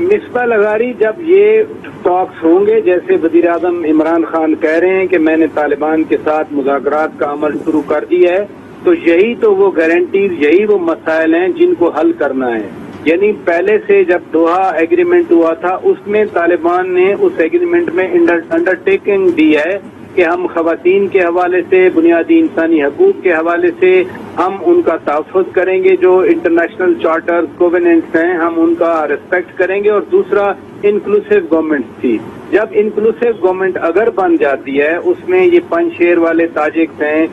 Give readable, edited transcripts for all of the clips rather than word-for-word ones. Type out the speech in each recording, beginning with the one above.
مصباح لغاری جب یہ ٹاکس ہوں گے، جیسے وزیر اعظم عمران خان کہہ رہے ہیں کہ میں نے طالبان کے ساتھ مذاکرات کا عمل شروع کر دیا ہے، تو یہی تو وہ گارنٹیز، یہی وہ مسائل ہیں جن کو حل کرنا ہے. یعنی پہلے سے جب دوحہ ایگریمنٹ ہوا تھا اس میں طالبان نے اس ایگریمنٹ میں انڈرٹیکنگ دی ہے کہ ہم خواتین کے حوالے سے، بنیادی انسانی حقوق کے حوالے سے ہم ان کا تحفظ کریں گے، جو انٹرنیشنل چارٹر کووننٹس ہیں ہم ان کا ریسپیکٹ کریں گے. اور دوسرا انکلوسیو گورنمنٹ تھی. جب انکلوسیو گورنمنٹ اگر بن جاتی ہے، اس میں یہ پنجشیر والے تاجکس ہیں،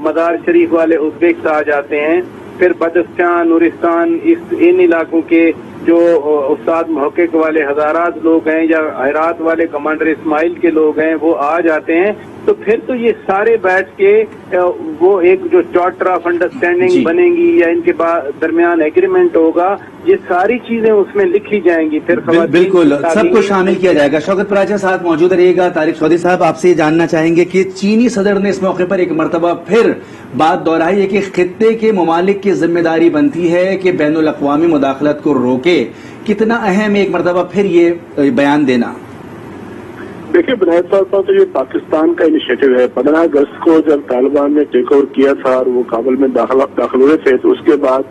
مزار شریف والے ازبیکس آ جاتے ہیں، پھر بدخشان، نورستان، ان علاقوں کے جو استاد محقق والے ہزارات لوگ ہیں یا ہرات والے کمانڈر اسماعیل کے لوگ ہیں وہ آ جاتے ہیں، تو پھر تو یہ سارے بیٹھ کے وہ ایک جو چارٹر آف انڈرسٹینڈنگ بنے گی یا ان کے درمیان ایگریمنٹ ہوگا، یہ ساری چیزیں اس میں لکھی جائیں گی. پھر بالکل سب کو شامل کیا جائے گا. شوکت پراچا ساتھ موجود رہیے گا. طارق سعودی صاحب، آپ سے یہ جاننا چاہیں گے کہ چینی صدر نے اس موقع پر ایک مرتبہ پھر بات دہرائی ہے کہ خطے کے ممالک کی ذمہ داری بنتی ہے کہ بین الاقوامی مداخلت کو روکے. کتنا اہم ایک مرتبہ پھر یہ بیان دینا؟ دیکھیے، بنیادی طور پر تو یہ پاکستان کا انیشیٹو ہے. 15 اگست کو جب طالبان نے ٹیک اوور کیا تھا اور وہ کابل میں داخل ہوئے تھے، تو اس کے بعد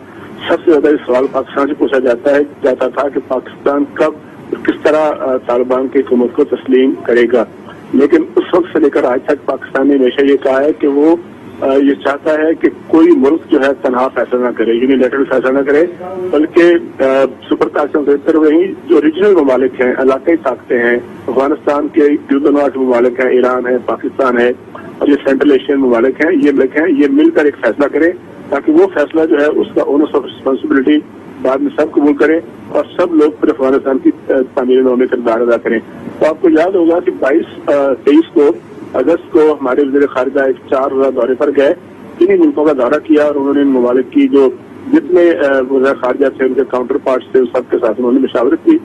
سب سے زیادہ سوال پاکستان سے پوچھا جاتا تھا کہ پاکستان کب اور کس طرح طالبان کی حکومت کو تسلیم کرے گا. لیکن اس وقت سے لے کر آج تک پاکستان نے ہمیشہ یہ کہا ہے کہ وہ یہ چاہتا ہے کہ کوئی ملک جو ہے تنہا فیصلہ نہ کرے، یونیلیٹرل فیصلہ نہ کرے، بلکہ سپر طاقتوں سے بہتر وہی جو ریجنل ممالک ہیں، علاقائی طاقتیں ہیں، افغانستان کے ڈیوبنواٹ ممالک ہیں، ایران ہے، پاکستان ہے اور یہ سینٹرل ایشین ممالک ہیں، یہ ملک ہیں، یہ مل کر ایک فیصلہ کریں تاکہ وہ فیصلہ جو ہے اس کا اونرس آف رسپانسبلٹی بعد میں سب قبول کریں اور سب لوگ پھر افغانستان کی تعمیر میں کردار ادا کریں. تو آپ کو یاد ہوگا کہ 23 اگست کو ہمارے وزیر خارجہ ایک 4 روزہ دورے پر گئے، انہیں ملکوں کا دورہ کیا اور انہوں نے ان ممالک کی جو جتنے وزیر خارجہ تھے، ان کے کاؤنٹر پارٹس تھے، اس سب کے ساتھ انہوں نے مشاورت کی.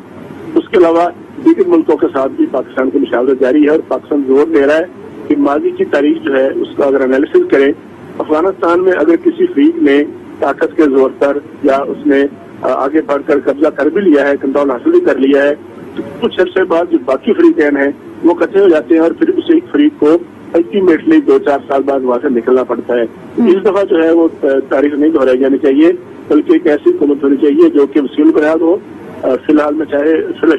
اس کے علاوہ دیگر ملکوں کے ساتھ بھی پاکستان کی مشاورت جاری ہے اور پاکستان زور دے رہا ہے کہ ماضی کی تاریخ جو ہے اس کا اگر انالیسس کریں، افغانستان میں اگر کسی فریق نے طاقت کے زور پر یا اس نے آگے بڑھ کر قبضہ کر بھی لیا ہے، کنٹرول حاصل بھی کر لیا ہے، تو کچھ عرصے بعد جو باقی فریقین ہیں وہ اکٹھے ہو جاتے ہیں اور پھر اس ایک فریق کو الٹیمیٹلی 2-4 سال بعد وہاں سے نکلنا پڑتا ہے. اس دفعہ جو ہے وہ تاریخ نہیں دہرائی جانی چاہیے، بلکہ ایک ایسی حکومت ہونی چاہیے جو کہ وسیع بنیاد ہو. فی الحال میں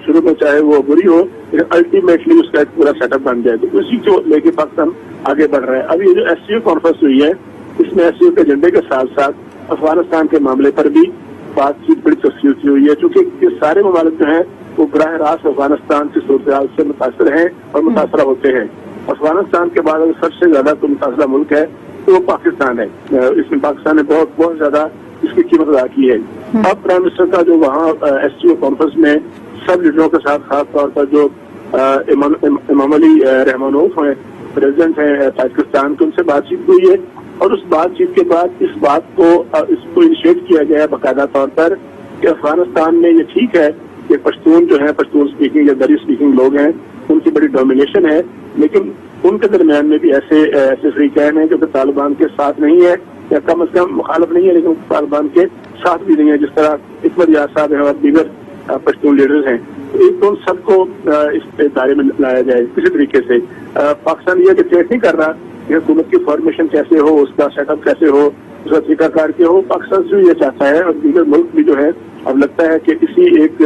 شروع میں چاہے وہ بری ہو، لیکن الٹیمیٹلی اس کا ایک پورا سیٹ اپ بن جائے. تو اسی کو لے کے پاکستان آگے بڑھ رہا ہے. اب یہ جو ایس سی او کانفرنس ہوئی ہے، اس میں ایس سی او کے ایجنڈے کے ساتھ ساتھ افغانستان کے معاملے پر بھی بات چیت بڑی تفصیل سے ہوئی ہے، چونکہ یہ سارے ممالک جو ہیں وہ براہ راست افغانستان کی صورتحال سے متاثر ہیں اور متاثرہ ہوتے ہیں. افغانستان کے بعد اگر سب سے زیادہ کوئی متاثرہ ملک ہے تو وہ پاکستان ہے. اس میں پاکستان نے بہت زیادہ اس کی قیمت ادا کی ہے. اب پرائم منسٹر کا جو وہاں ایس سی او کانفرنس میں سب لیڈروں کے ساتھ خاص طور پر جو امام علی رحمانوف ہیں، پریزیڈنٹ ہیں پاکستان کے، ان سے بات چیت ہوئی ہے اور اس بات چیت کے بعد اس کو انیشیٹ کیا گیا ہے باقاعدہ طور پر کہ افغانستان میں یہ ٹھیک ہے کہ پشتون جو ہیں، پشتون اسپیکنگ یا دری اسپیکنگ لوگ ہیں، ان کی بڑی ڈومینیشن ہے، لیکن ان کے درمیان میں بھی ایسے فریقین ہیں جو کہ طالبان کے ساتھ نہیں ہے یا کم از کم مخالف نہیں ہے، لیکن طالبان کے ساتھ بھی نہیں ہے، جس طرح حکمت یار صاحب ہیں اور دیگر پشتون لیڈرز ہیں. تو ان سب کو اس دائرے میں لایا جائے کسی طریقے سے. پاکستان یہ ڈکلیئر نہیں کر رہا کہ حکومت کی فارمیشن کیسے ہو، اس کا سیٹ اپ کیسے ہو، اس کا طریقہ کار کیا ہو. پاکستان سے یہ چاہتا ہے اور دیگر ملک بھی جو ہے اب لگتا ہے کہ اسی ایک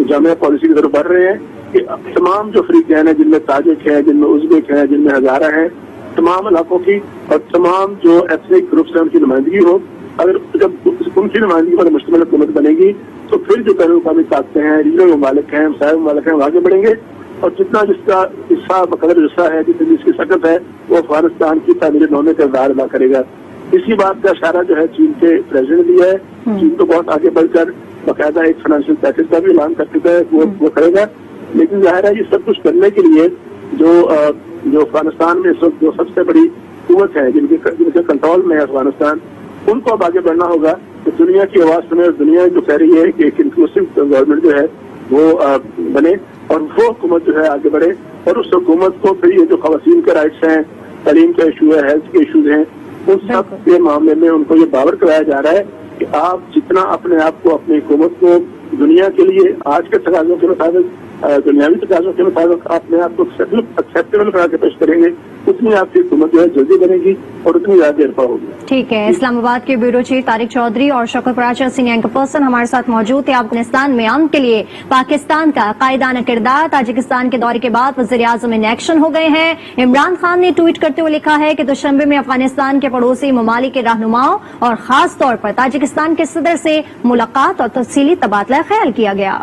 جامعہ پالیسی کی طرف بڑھ رہے ہیں کہ تمام جو فریقین ہیں، جن میں تاجک ہیں، جن میں ازبیک ہیں، جن میں ہزارہ ہیں، تمام علاقوں کی اور تمام جو ایتھنک گروپس ہیں ان کی نمائندگی ہو. اگر جب ان کی نمائندگی پر مشتمل حکومت بنے گی تو پھر جو بین الاقوامی طاقتیں ہیں، ریجنل ممالک ہیں، مسائل ممالک ہیں، وہ آگے بڑھیں گے اور جتنا جس کا حصہ بقدر حصہ ہے، جتنی جس کی سکت ہے، وہ افغانستان کی تعمیر ہونے کا کردار ادا کرے گا. اسی بات کا اشارہ جو ہے چین کے پریزیڈنٹ بھی ہے. چین کو بہت آگے بڑھ کر باقاعدہ ایک فائنینشیل پیکج کا بھی اعلان کر چکا ہے، وہ کرے گا. لیکن ظاہر ہے یہ سب کچھ کرنے کے لیے جو افغانستان میں اس وقت جو سب سے بڑی قوت ہے، جن کے کنٹرول میں ہے افغانستان، ان کو اب آگے بڑھنا ہوگا کہ دنیا کی آواز سنے اور دنیا جو کہہ رہی ہے کہ ایک انکلوسیو گورنمنٹ جو ہے وہ بنے اور وہ حکومت جو ہے آگے بڑھے. اور اس حکومت کو پھر یہ جو خواتین کے رائٹس ہیں، تعلیم کا ایشو ہے، ہیلتھ کے ایشوز ہیں، ان سب کے معاملے میں ان کو یہ باور کرایا جا رہا ہے کہ آپ جتنا اپنے آپ کو اپنی حکومت کو دنیا کے لیے آج کے تقاضوں کے مطابق دنیاوی تقاضوں کے مطابق اپنے آپ کو ایکسیپٹیبل بنا کے پیش کریں گے، اتنی آپ کی حکومت جو ہے جلدی بنے گی اور اتنی زیادہ ارفا ہوگی. ٹھیک ہے. اسلام آباد کے بیورو چیف طارق چودھری اور شوکت پراچا سینئر اینکر پرسن ہمارے ساتھ موجود تھے. افغانستان میں امن کے لیے پاکستان کا قائدانہ کردار. تاجکستان کے دورے کے بعد وزیر اعظم ان ایکشن ہو گئے ہیں. عمران خان نے ٹویٹ کرتے ہوئے لکھا ہے کہ دوشنبے میں افغانستان کے پڑوسی ممالک کے رہنماؤں اور خاص طور پر تاجکستان کے صدر سے ملاقات اور تفصیلی تبادلہ خیال کیا گیا.